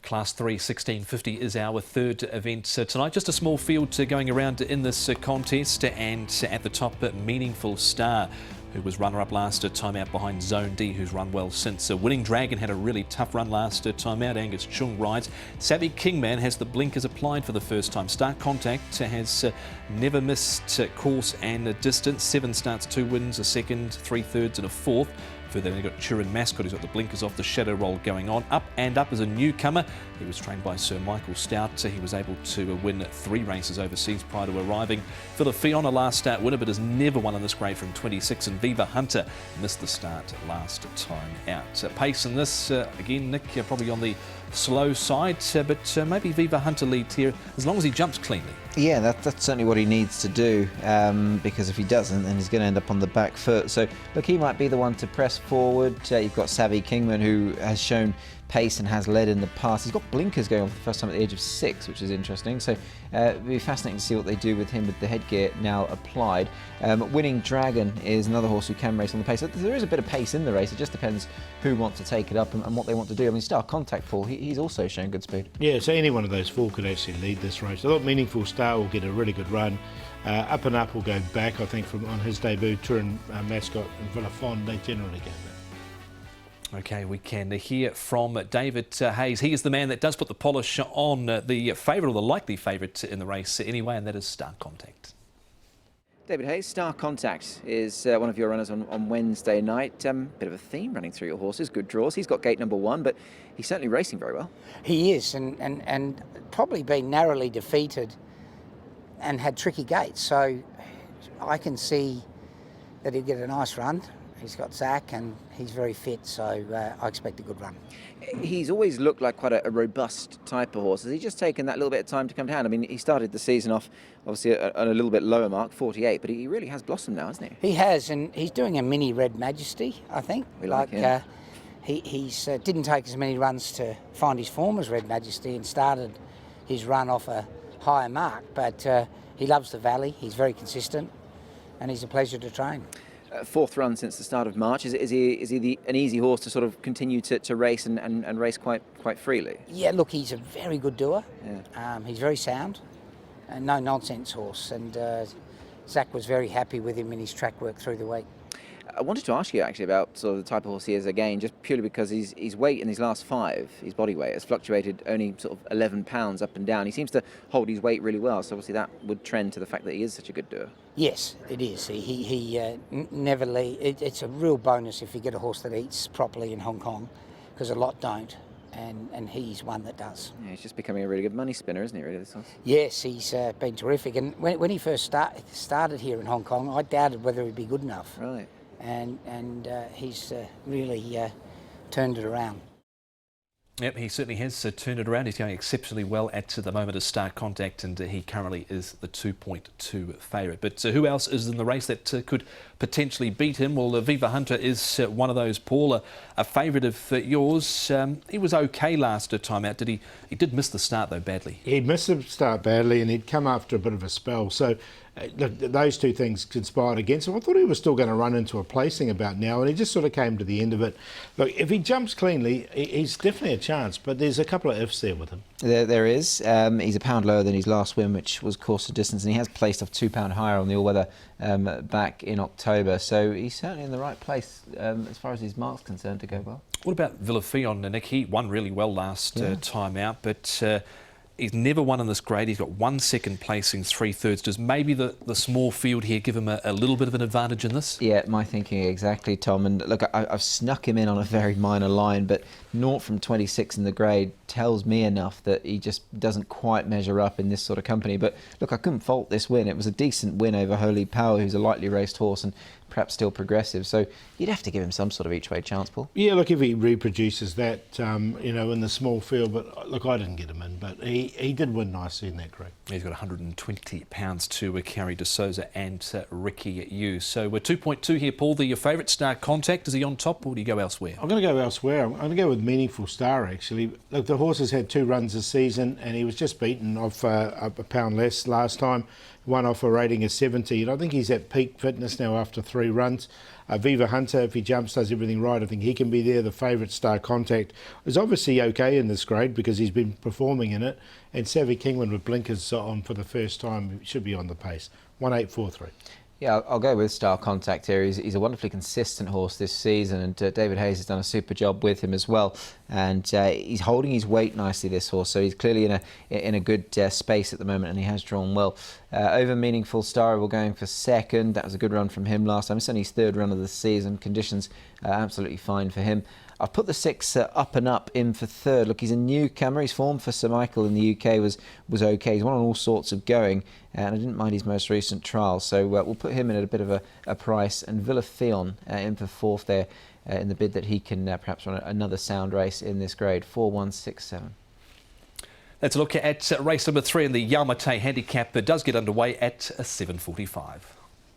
Class 3 1650 is our third event tonight. Just a small field going around in this contest, and at the top, Meaningful Star, who was runner-up last time out behind Zone D, who's run well since. Winning Dragon had a really tough run last time out. Angus Chung rides. Savvy Kingman has the blinkers applied for the first time. Star Contact has never missed course and distance. 7 starts, 2 wins, a second, 3 thirds and a fourth. Further, they've got Turin Mascot, who's got the blinkers off, the shadow roll going on. Up and Up is a newcomer. He was trained by Sir Michael Stout. He was able to win 3 races overseas prior to arriving. Philofion, a last start winner, but has never won in this grade from 26. And Viva Hunter missed the start last time out. Pace in this, again, Nick, probably on the slow side, but maybe Viva Hunter leads here as long as he jumps cleanly. Yeah, that's certainly what he needs to do, because if he doesn't, then he's going to end up on the back foot. So, look, he might be the one to press forward. You've got Savvy Kingman, who has shown pace and has led in the past. He's got blinkers going on for the first time at the age of 6, which is interesting. So it'll be fascinating to see what they do with him with the headgear now applied. Winning Dragon is another horse who can race on the pace. There is a bit of pace in the race. It just depends who wants to take it up and what they want to do. I mean, Star Contact, Paul, he's also shown good speed. Yeah, so any one of those 4 could actually lead this race. I thought Meaningful Star will get a really good run. Up and Up will go back, I think, from on his debut. Turin Mascot and Philofion, they generally go back. Okay, we can hear from David Hayes. He is the man that does put the polish on the favourite, or the likely favourite in the race anyway, and that is Star Contact. David Hayes, Star Contact is one of your runners on Wednesday night. Bit of a theme running through your horses, good draws. He's got gate number 1, but he's certainly racing very well. He is, and probably been narrowly defeated and had tricky gates. So I can see that he'll get a nice run. He's got Zach and he's very fit, so I expect a good run. He's always looked like quite a robust type of horse. Has he just taken that little bit of time to come down? I mean, he started the season off obviously at a little bit lower mark, 48, but he really has blossomed now, hasn't he? He has, and he's doing a mini Red Majesty, I think. We like him. He's didn't take as many runs to find his form as Red Majesty and started his run off a higher mark, but he loves the valley, he's very consistent, and he's a pleasure to train. 4th run since the start of March. Is he an easy horse to sort of continue to race and race quite freely? Yeah, look, he's a very good doer. Yeah. He's very sound, and no nonsense horse. And Zach was very happy with him in his track work through the week. I wanted to ask you actually about sort of the type of horse he is again, just purely because his weight in his last 5, his body weight, has fluctuated only sort of 11 pounds up and down. He seems to hold his weight really well, so obviously that would trend to the fact that he is such a good doer. Yes, it is. He never it's a real bonus if you get a horse that eats properly in Hong Kong, because a lot don't, and he's one that does. Yeah, he's just becoming a really good money spinner, isn't he, really, this horse? Yes, he's been terrific. And when he first started here in Hong Kong, I doubted whether he'd be good enough. Right. And he's really turned it around. Yep, he certainly has turned it around. He's going exceptionally well at the moment as Star Contact, and he currently is the 2.2 favourite. But who else is in the race that could potentially beat him? Well, Viva Hunter is one of those, Paul, a favourite of yours. He was okay last time out. He did miss the start, though, badly. He missed the start badly, and he'd come after a bit of a spell. So those 2 things conspired against him. I thought he was still going to run into a placing about now, and he just sort of came to the end of it. Look, if he jumps cleanly, he's definitely a chance, but there's a couple of ifs there with him. There is. He's a pound lower than his last win, which was course to distance, and he has placed off £2 higher on the all-weather back in October. So he's certainly in the right place as far as his mark's concerned to go well. What about Philofion, Nick? He won really well last time out, but he's never won in this grade. He's got 1 second placing, 3 thirds. Does maybe the small field here give him a little bit of an advantage in this? Yeah, my thinking exactly, Tom. And look, I've snuck him in on a very minor line, but 0 from 26 in the grade tells me enough that he just doesn't quite measure up in this sort of company. But look, I couldn't fault this win. It was a decent win over Holy Power, who's a lightly raced horse and perhaps still progressive. So you'd have to give him some sort of each-way chance, Paul. Yeah, look, if he reproduces that, in the small field. But look, I didn't get him in, but he did win nicely in that grade. He's got £120 to carry De Souza and Ricky Yu. So we're 2.2 here, Paul. Your favourite, Star Contact, is he on top, or do you go elsewhere? I'm going to go elsewhere. I'm going to go with Meaningful Star, actually. Look, the horse has had 2 runs this season, and he was just beaten off a pound less last time. one off a rating of 70, and I think he's at peak fitness now after 3 runs. Viva Hunter, if he jumps, does everything right, I think he can be there. The favourite Star Contact is obviously okay in this grade because he's been performing in it, and Savvy Kingman with blinkers on for the first time should be on the pace. 1843. Yeah, I'll go with Star Contact here. He's a wonderfully consistent horse this season, and David Hayes has done a super job with him as well. And he's holding his weight nicely, this horse, so he's clearly in a good space at the moment, and he has drawn well. Over Meaningful Star, we're going for second. That was a good run from him last time. It's only his 3rd run of the season. Conditions absolutely fine for him. I've put the 6 Up and Up in for 3rd. Look, he's a newcomer. His form for Sir Michael in the UK was okay. He's won on all sorts of going, and I didn't mind his most recent trial. So we'll put him in at a bit of a price, and Villa Theon in for 4th there in the bid that he can perhaps run another sound race in this grade. 4167. Let's look at race number 3 in the Yalmate handicap. It does get underway at 7:45.